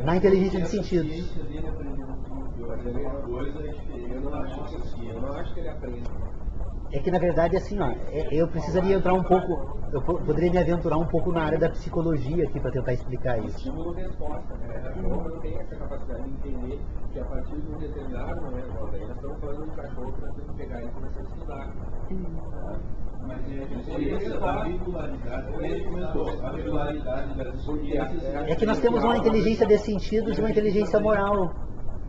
Na inteligência de sentidos. A ciência dele aprendendo tudo, uma coisa é diferente. Eu não acho que ele aprende. É que na verdade assim, ó, eu precisaria entrar um pouco, eu poderia me aventurar um pouco na área da psicologia aqui para tentar explicar isso. Estímulo-resposta, né? A cobra não tem essa capacidade de entender que a partir de um determinado momento, nós estamos falando de um cachorro para gente pegar e começar a estudar. Mas é a diferença da regularidade, como ele comentou, a regularidade das experiências. É que nós temos uma inteligência de sentidos e uma inteligência moral.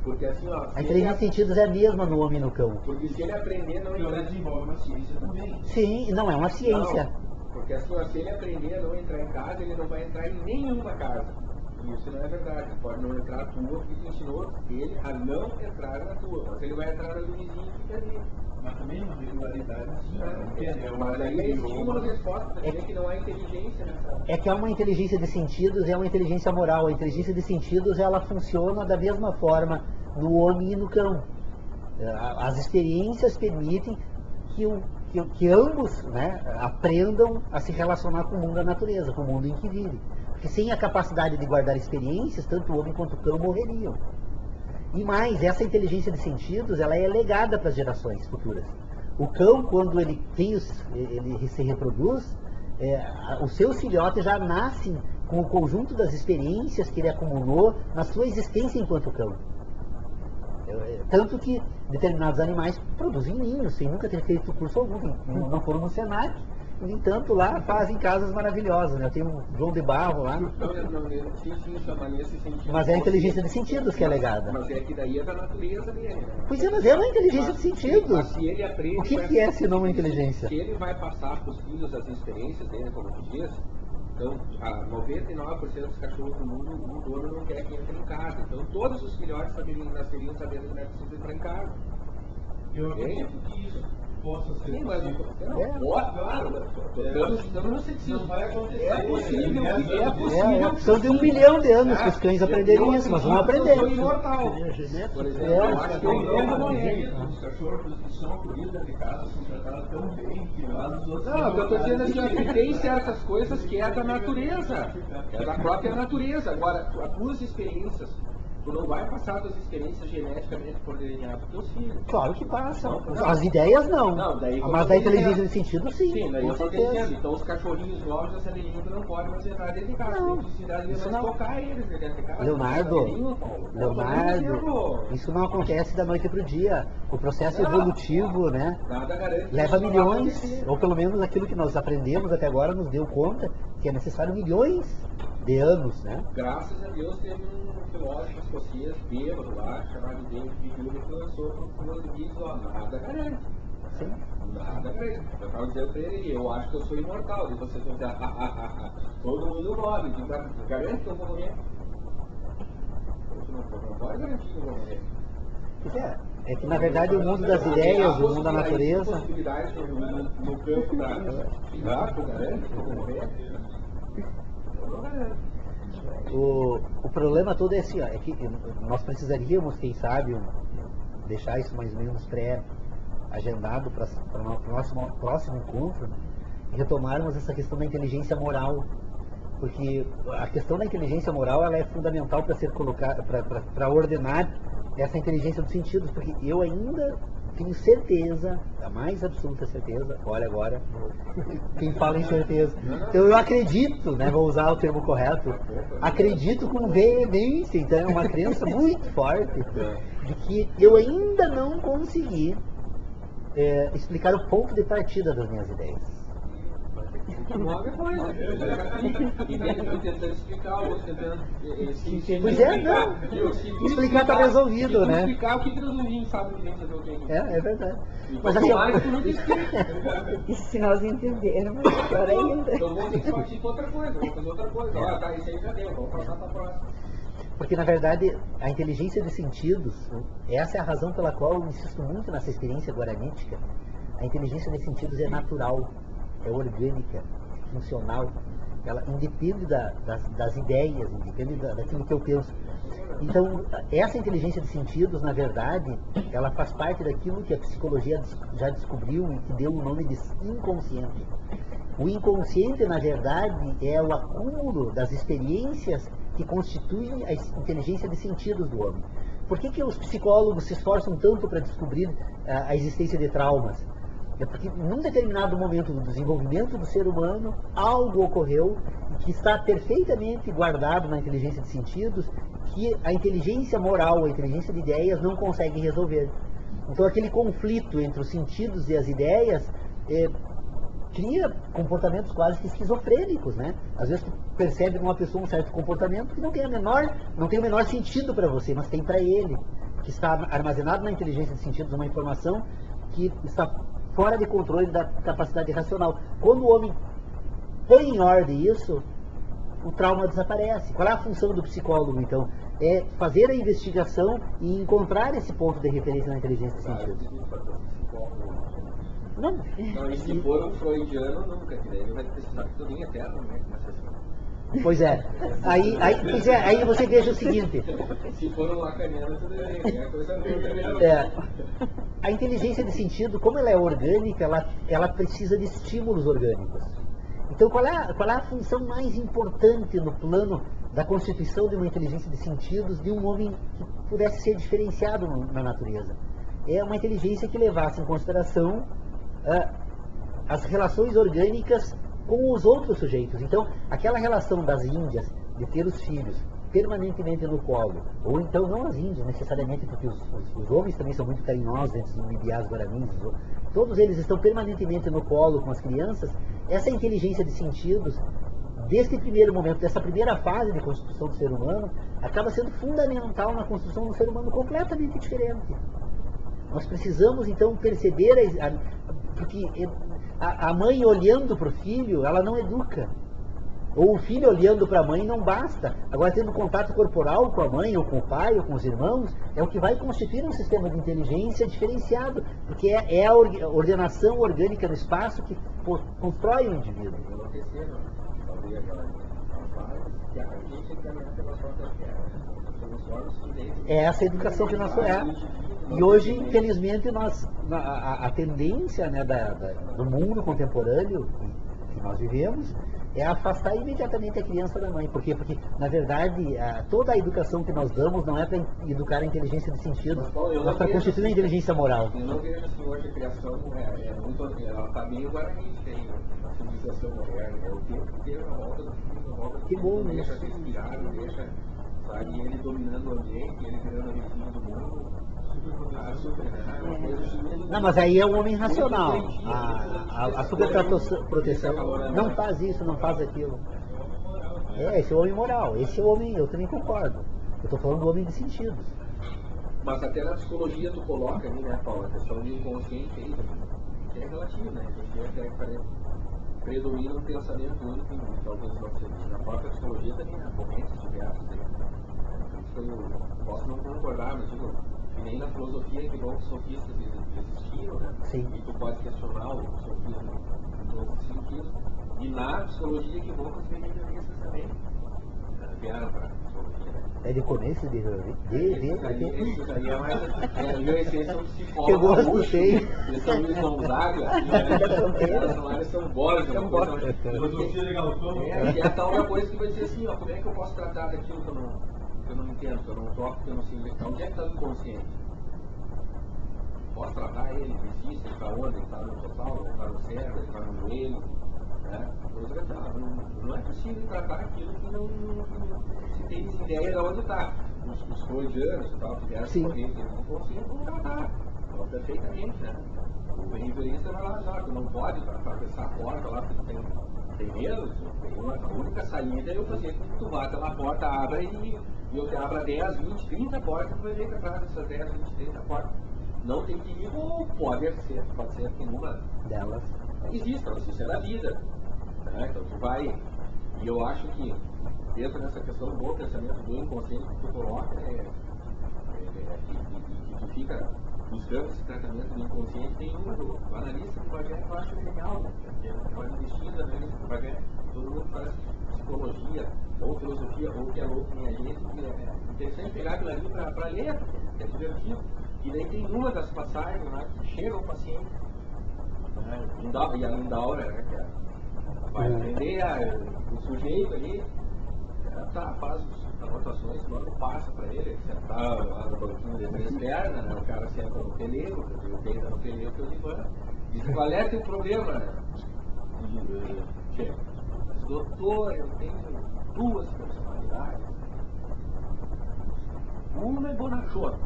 Porque assim, ó, A inteligência de sentidos é a mesma no homem e no cão. porque se ele aprender, não Então entrar. ele desenvolve uma ciência também. Sim, não é uma ciência. Não, porque assim, ó, se ele aprender a não entrar em casa, ele não vai entrar em nenhuma casa. E isso não é verdade. Pode não entrar a tua, porque tu ensinou ele a não entrar na tua. Mas ele vai entrar no vizinho que fica ali. Mas também uma regularidade assim, né? Mas aí é estímulo-resposta, pra dizer que não há inteligência nessa. É que há uma inteligência de sentidos e há uma inteligência moral. A inteligência de sentidos, ela funciona da mesma forma no homem e no cão. As experiências permitem que ambos, né, aprendam a se relacionar com o mundo da natureza, com o mundo em que vive. Porque sem a capacidade de guardar experiências, tanto o homem quanto o cão morreriam. E mais, essa inteligência de sentidos, ela é legada para as gerações futuras. O cão, quando ele se reproduz, os seus filhotes já nascem com o conjunto das experiências que ele acumulou na sua existência enquanto cão. Tanto que determinados animais produzem ninhos, sem nunca ter feito curso algum, não foram no Senac. No entanto, lá fazem casas maravilhosas, né? Tem um João de Barro lá. Sim, chama nesse sentido. Mas é a inteligência de sentidos que é legada. Mas é que daí é da natureza dele, né? Pois é, mas é uma inteligência de sentidos. Mas se ele aprende, O que é senão uma inteligência? Se ele vai passar para os filhos as experiências dele, como tu diz, então, 99% dos cachorros do mundo, o dono não quer que entre em casa. Então, todos os filhotes nasceriam sabendo que não é preciso entrar em casa. Eu acredito que isso possa ser Sim, mas possível. claro, estamos no sentido. Não vai acontecer. É possível. São de 1 milhão de anos que os cães aprenderiam isso, mas vão aprender. Eu sou imortal. Seria genético. Por exemplo, eu acho que eu entendo morrer. Os cachorros que são acolhidos de casa são tratados tão bem que lá nos outros. Não, eu estou dizendo assim, que tem certas coisas que é da natureza, é da própria natureza. Agora, as tuas experiências, tu não vai passar as experiências geneticamente por DNA para teus filhos. Claro que passam. As ideias não. Não, daí Mas da inteligência de sentido, sim. Sim, daí Com eu tô certeza. dizendo. Então os cachorrinhos novos dessa menina não podem mais entrar dentro de casa. Não, Tem que ensinar ele isso a não. tocar eles dentro de casa. Leonardo, Leonardo, isso não acontece da noite para o dia. O processo evolutivo, né, nada garante que leva isso não vai milhões, acontecer. ou pelo menos aquilo que nós aprendemos até agora nos deu conta que é necessário milhões de anos, né? Graças a Deus teve um filósofo escocês, bêbado lá, chamado David Hume, que lançou um livro, ó, nada garante. Sim. Nada garante. Eu estava dizendo pra ele, eu acho que eu sou imortal. E vocês vão dizer, todo mundo morre. Garante que eu vou morrer? Não pode garantir que eu vou morrer. Pois é que na verdade o mundo das ideias, o mundo da natureza. Possibilidades no campo da garante que eu vou morrer? Eu não garanto. O problema todo é assim, ó, é que nós precisaríamos, quem sabe, deixar isso mais ou menos pré-agendado para o nosso próximo encontro e retomarmos essa questão da inteligência moral. Porque a questão da inteligência moral ela é fundamental para ser colocada, para ordenar essa inteligência dos sentidos, porque eu ainda tenho certeza, a mais absoluta certeza, olha agora, quem fala em certeza. Então eu acredito, né, vou usar o termo correto, acredito com veemência, então é uma crença muito forte de que eu ainda não consegui explicar o ponto de partida das minhas ideias. Move a coisa. E tentando explicar, o outro tentando. Pois é, não. Explicar tá resolvido, né? Explicar o que Deus não sabe ninguém fazer o que É verdade. Mas assim, mais tu não te explica. E se nós entendermos, melhor ainda. Então vamos ter que partir para outra coisa, vamos fazer outra coisa. Ah, tá, isso aí já deu, vamos passar para a próxima. Porque, na verdade, a inteligência de sentidos, essa é a razão pela qual eu insisto muito nessa experiência guaranítica. A inteligência de sentidos é natural, é orgânica, funcional. Ela independe das ideias, independe daquilo que eu penso. Então, essa inteligência de sentidos, na verdade, ela faz parte daquilo que a psicologia já descobriu e que deu o nome de inconsciente. O inconsciente, na verdade, é o acúmulo das experiências que constituem a inteligência de sentidos do homem. Por que os psicólogos se esforçam tanto para descobrir a existência de traumas? É porque num determinado momento do desenvolvimento do ser humano, algo ocorreu que está perfeitamente guardado na inteligência de sentidos, que a inteligência moral, a inteligência de ideias não consegue resolver. Então aquele conflito entre os sentidos e as ideias cria comportamentos quase que esquizofrênicos, né? Às vezes tu percebe numa pessoa um certo comportamento que não tem o menor sentido para você, mas tem para ele, que está armazenado na inteligência de sentidos uma informação que está fora de controle da capacidade racional. Quando o homem põe em ordem isso, o trauma desaparece. Qual é a função do psicólogo, então? É fazer a investigação e encontrar esse ponto de referência na inteligência de sentidos. Não. E se for um freudiano, nunca, que daí ele vai precisar que tudo em eterno, né? Pois é. Aí você veja o seguinte. Se for um lacaniano, tudo bem, é coisa boa. A inteligência de sentido, como ela é orgânica, ela precisa de estímulos orgânicos. Então, qual é a função mais importante no plano da constituição de uma inteligência de sentidos de um homem que pudesse ser diferenciado na natureza? É uma inteligência que levasse em consideração as relações orgânicas com os outros sujeitos. Então, aquela relação das índias de ter os filhos permanentemente no colo, ou então não as índias necessariamente, porque os homens também são muito carinhosos entre os Ibiás guaranis, todos eles estão permanentemente no colo com as crianças. Essa inteligência de sentidos, desse primeiro momento, dessa primeira fase de constituição do ser humano, acaba sendo fundamental na construção do ser humano completamente diferente. Nós precisamos então perceber, porque a mãe olhando para o filho, ela não educa. Ou o filho olhando para a mãe não basta. Agora, tendo contato corporal com a mãe, ou com o pai, ou com os irmãos, é o que vai constituir um sistema de inteligência diferenciado, porque é a ordenação orgânica do espaço que constrói o indivíduo. É essa educação que nós E hoje, infelizmente, a tendência, né, do mundo contemporâneo que nós vivemos é afastar imediatamente a criança da mãe. Por quê? Porque, na verdade, toda a educação que nós damos não é para educar a inteligência de sentido, mas para constituir a inteligência moral. Eu não vejo assim, hoje a criação ela está bem guaranítica ainda, a civilização moderna, o tempo inteiro na volta do filho, na volta do Que bom, né? Deixa respirar, deixa, sabe, ele dominando o ambiente, ele virando a vizinha do mundo. Não, mas aí é um homem racional. A superproteção não faz isso, não faz aquilo. Esse é o homem moral. Esse é o homem, eu também concordo. Eu estou falando do homem de sentidos. Mas até na psicologia tu coloca ali, né, Paulo, a questão do inconsciente aí, que é relativo, né? Porque predomina um pensamento único em talvez não seja. Na própria psicologia também há correntes diversas. Eu posso não concordar, mas digo, e nem na filosofia que bons sofistas existiram, né? Sim. E tu pode questionar o sofismo em todos os sentidos. E na psicologia que bom os feministas também vieram para a psicologia. É de começo de Isso aí é mais. Eles são psicólogos. Eu gostei. Eles são Luiz Gonzaga. Eles são Borges. Filosofia legal. E é tal uma coisa que vai dizer assim, ó, como é que eu posso tratar daquilo que eu não entendo, que eu não toco, que eu não sei. Onde é que está o inconsciente? posso tratar ele, existe, ele está onde, ele está no total, ele está no cérebro, ele está no joelho, né? Não é possível tratar aquilo que não se tem ideia de onde está. Os freudianos e tal, que deram corrente no inconsciente, vão tratar, então, perfeitamente, né? O behaviorista vai lá já, tu não pode atravessar a porta lá, porque tem medo, a única saída é eu fazer com que tu vá até lá, porta, abra e eu te abra 10, 20, 30 portas, tu vai ver que atrás dessas 10, 20, 30 portas não tem perigo, ou pode ser que uma delas exista, isso é da vida, né? Então tu vai, e eu acho que dentro dessa questão do bom pensamento do inconsciente que tu coloca, que tu fica buscando esse tratamento do inconsciente, tem uma do analista do Bagé que eu acho genial, né? Porque é uma investida analista do Bagé, todo mundo faz psicologia, ou filosofia, ou que é louco nem a gente, que é interessante pegar aquilo ali para ler, porque é divertido. E daí tem uma das passagens lá que chega o paciente, né? E a Lindaura, né? Que vai atender o sujeito ali, faz as anotações, quando passa para ele sentar lá no banquinho de 3 pernas, né? O cara senta no pelego, o deita no pelego que eu divã, diz: qual é teu problema? Doutor, eu tenho 2 personalidades. Uma é bonachona,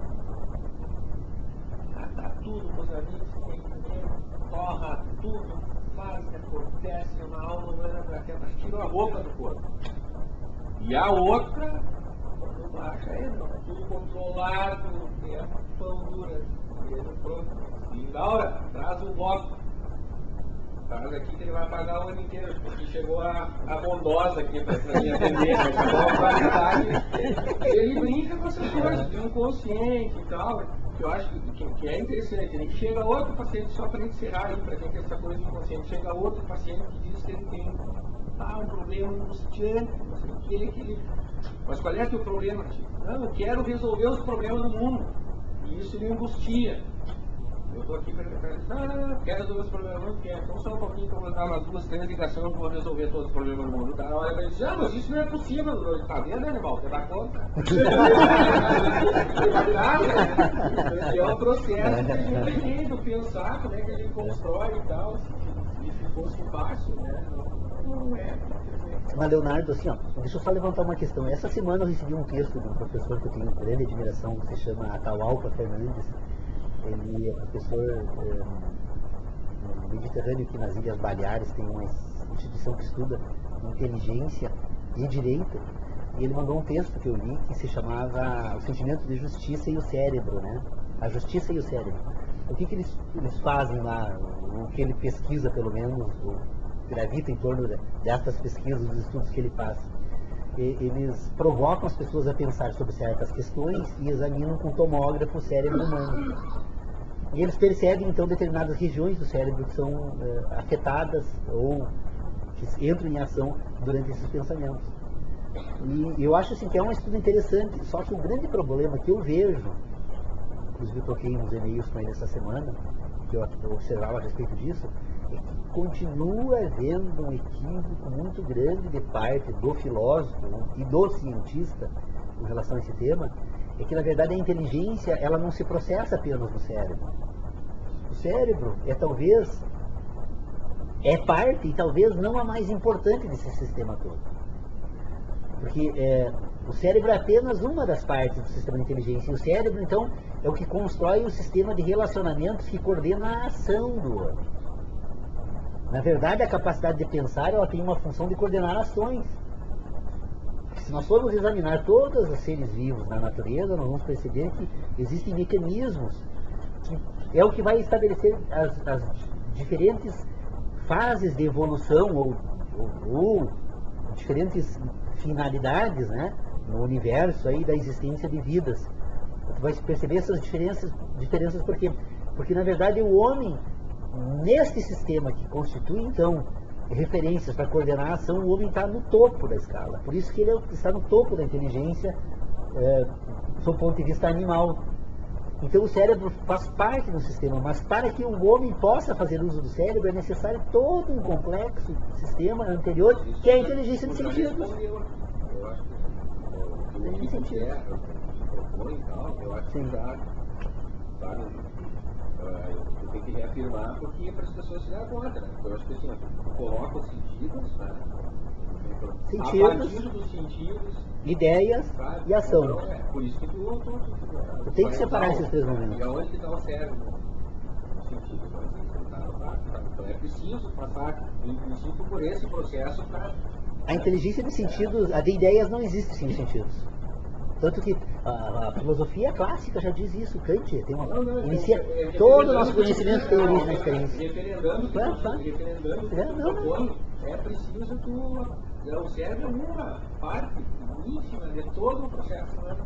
tá tudo com os amigos, tem dinheiro, torra tudo, faz, acontece, uma aula não era pra quê, mas tira a roupa do corpo. E a outra, quando baixa, tudo controlado, é pão dura, pronto. E na hora, traz um voto. Traz aqui que ele vai pagar o ano inteiro, porque chegou a bondosa aqui para me atender, né? Chegou a qualidade. Ele brinca com essas coisas, de inconsciente e tal, que eu acho que é interessante. Ele chega outro paciente, só para encerrar aí, para quem tem essa coisa inconsciente, chega outro paciente que diz que ele tem um problema angustiante, não sei o que, mas qual é o teu problema, tio? Não, eu quero resolver os problemas do mundo. E isso me angustia. Eu estou aqui para ele, quero resolver os problemas do mundo, quero. Então só um pouquinho que eu vou dar umas 2, 3 ligações que eu vou resolver todos os problemas do mundo. O cara olha para ele e diz: mas isso não é possível, ele está vendo, animal? Você dá conta? É um processo que a gente tem do pensar, como é que a gente constrói e tal. Se fosse fácil, né? Não é. Mas, Leonardo, assim, ó, deixa eu só levantar uma questão. Essa semana eu recebi um texto de um professor que eu tenho grande admiração, que se chama Atahualpa Fernandes. Ele é professor no Mediterrâneo, aqui nas Ilhas Baleares, tem uma instituição que estuda inteligência e direito. E ele mandou um texto que eu li que se chamava O Sentimento de Justiça e o Cérebro, né? A Justiça e o Cérebro. O que eles fazem lá, o que ele pesquisa, pelo menos, gravita em torno dessas pesquisas, dos estudos que ele faz. Eles provocam as pessoas a pensar sobre certas questões e examinam com tomógrafo o cérebro humano. E eles percebem, então, determinadas regiões do cérebro que são afetadas ou que entram em ação durante esses pensamentos. E eu acho assim, que é um estudo interessante, só que o grande problema que eu vejo, inclusive eu toquei uns e-mails com ele essa semana, que eu observava a respeito disso, é que continua havendo um equívoco muito grande de parte do filósofo e do cientista em relação a esse tema, é que na verdade a inteligência ela não se processa apenas no cérebro. O cérebro é parte e talvez não a mais importante desse sistema todo. Porque o cérebro é apenas uma das partes do sistema de inteligência. E o cérebro, então, é o que constrói o sistema de relacionamentos que coordena a ação do outro. Na verdade, a capacidade de pensar, ela tem uma função de coordenar ações. Se nós formos examinar todos os seres vivos na natureza, nós vamos perceber que existem mecanismos que é o que vai estabelecer as diferentes fases de evolução ou diferentes finalidades, né, no universo aí da existência de vidas. Você vai perceber essas diferenças por quê? Porque na verdade o homem, neste sistema que constitui então referências para coordenar a ação, o homem está no topo da escala. Por isso que ele está no topo da inteligência do ponto de vista animal. Então o cérebro faz parte do sistema, mas para que o homem possa fazer uso do cérebro é necessário todo um complexo sistema anterior, que é a inteligência dos sentidos. Eu acho que o que propõe e tal, eu acho que já Eu tenho que reafirmar porque para as pessoas se darem conta, né? Então eu acho que assim, tu coloca os sentidos, né? Sentidos, a partir dos sentidos, ideias sabe? e ação. Então, por isso que tu tem que separar esses três momentos. E aonde que está o cérebro? No sentido, então é preciso passar, em princípio, por esse processo para... A inteligência de sentidos, a de ideias não existe sem sentidos. Tanto que a filosofia clássica já diz isso, Kant tem inicia todo o nosso conhecimento tem origem na experiência. Referendando, é preciso o cérebro é uma parte ínfima de todo o processo, né?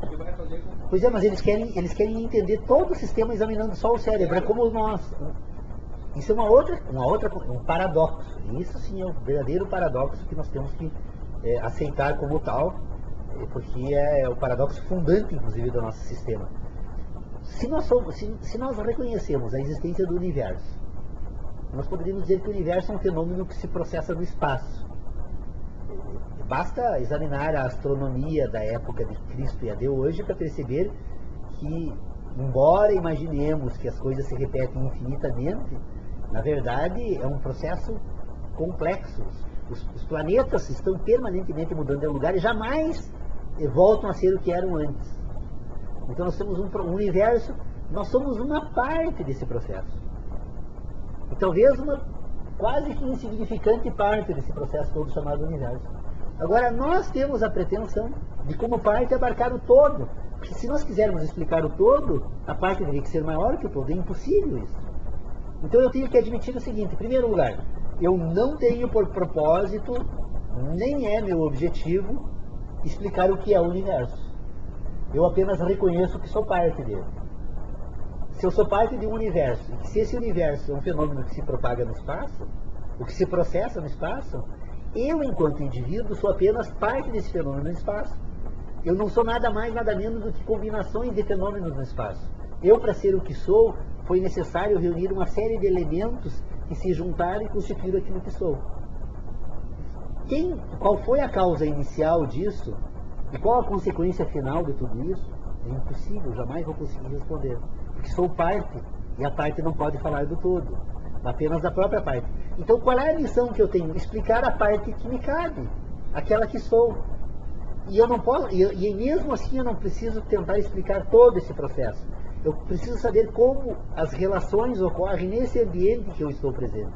Que vai fazer com... Pois é, mas eles querem entender todo o sistema examinando só o cérebro, é como nós. Isso é um paradoxo. Isso sim é o verdadeiro paradoxo que nós temos que aceitar como tal, porque é o paradoxo fundante, inclusive, do nosso sistema. Se nós reconhecemos a existência do universo, nós poderíamos dizer que o universo é um fenômeno que se processa no espaço. Basta examinar a astronomia da época de Cristo e a de hoje para perceber que, embora imaginemos que as coisas se repetem infinitamente, na verdade é um processo complexo. Os planetas estão permanentemente mudando de lugar e jamais voltam a ser o que eram antes. Então nós temos um universo, nós somos uma parte desse processo. E talvez uma quase que insignificante parte desse processo todo chamado universo. Agora nós temos a pretensão de como parte abarcar o todo. Porque se nós quisermos explicar o todo, a parte teria que ser maior que o todo. É impossível isso. Então eu tenho que admitir o seguinte: em primeiro lugar, eu não tenho por propósito, nem é meu objetivo, explicar o que é o universo. Eu apenas reconheço que sou parte dele. Se eu sou parte de um universo, e se esse universo é um fenômeno que se propaga no espaço, o que se processa no espaço, eu, enquanto indivíduo, sou apenas parte desse fenômeno no espaço. Eu não sou nada mais, nada menos do que combinações de fenômenos no espaço. Eu, para ser o que sou, foi necessário reunir uma série de elementos que se juntaram e constituíram aquilo que sou. Qual foi a causa inicial disso? E qual a consequência final de tudo isso? É impossível, jamais vou conseguir responder. Porque sou parte, e a parte não pode falar do todo, apenas da própria parte. Então qual é a missão que eu tenho? Explicar a parte que me cabe, aquela que sou. E eu não posso, e mesmo assim eu não preciso tentar explicar todo esse processo. Eu preciso saber como as relações ocorrem nesse ambiente que eu estou presente.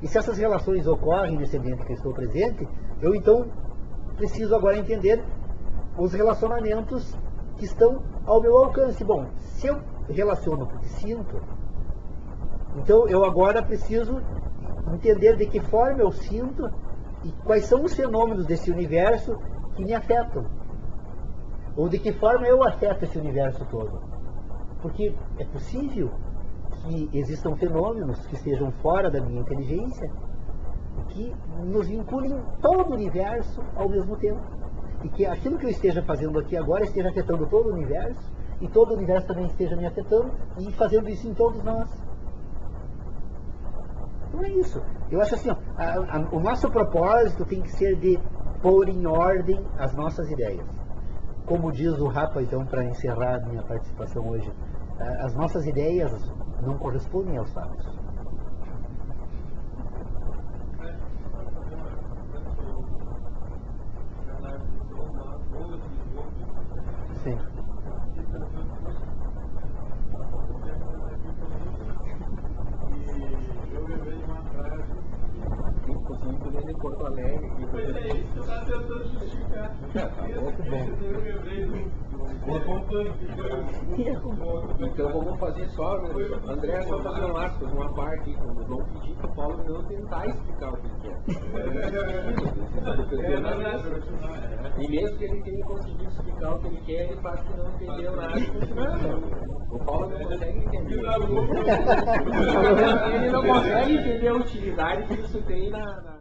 E se essas relações ocorrem nesse ambiente que eu estou presente, eu então preciso agora entender os relacionamentos que estão ao meu alcance. Bom, se eu relaciono porque sinto, então eu agora preciso entender de que forma eu sinto e quais são os fenômenos desse universo que me afetam. Ou de que forma eu afeto esse universo todo. Porque é possível que existam fenômenos que estejam fora da minha inteligência que nos vinculem todo o universo ao mesmo tempo. E que aquilo que eu esteja fazendo aqui agora esteja afetando todo o universo, e todo o universo também esteja me afetando, e fazendo isso em todos nós. Então é isso. Eu acho assim, o nosso propósito tem que ser de pôr em ordem as nossas ideias. Como diz o Rapa, então, para encerrar a minha participação hoje, as nossas ideias não correspondem aos fatos. Sim. Eu lembrei de uma frase. Inclusive em Porto Alegre. Pois é, isso que eu estava tentando justificar. Muito bom. Eu lembrei do acompanho. Então vamos fazer só, André, só fazer um aspas, uma parte, vamos pedir para o Paulo não tentar explicar o que é. E mesmo que ele tenha conseguido explicar o que ele quer, ele faz que não entendeu nada e continua. O Paulo não consegue entender. Ele não consegue entender a utilidade que isso tem na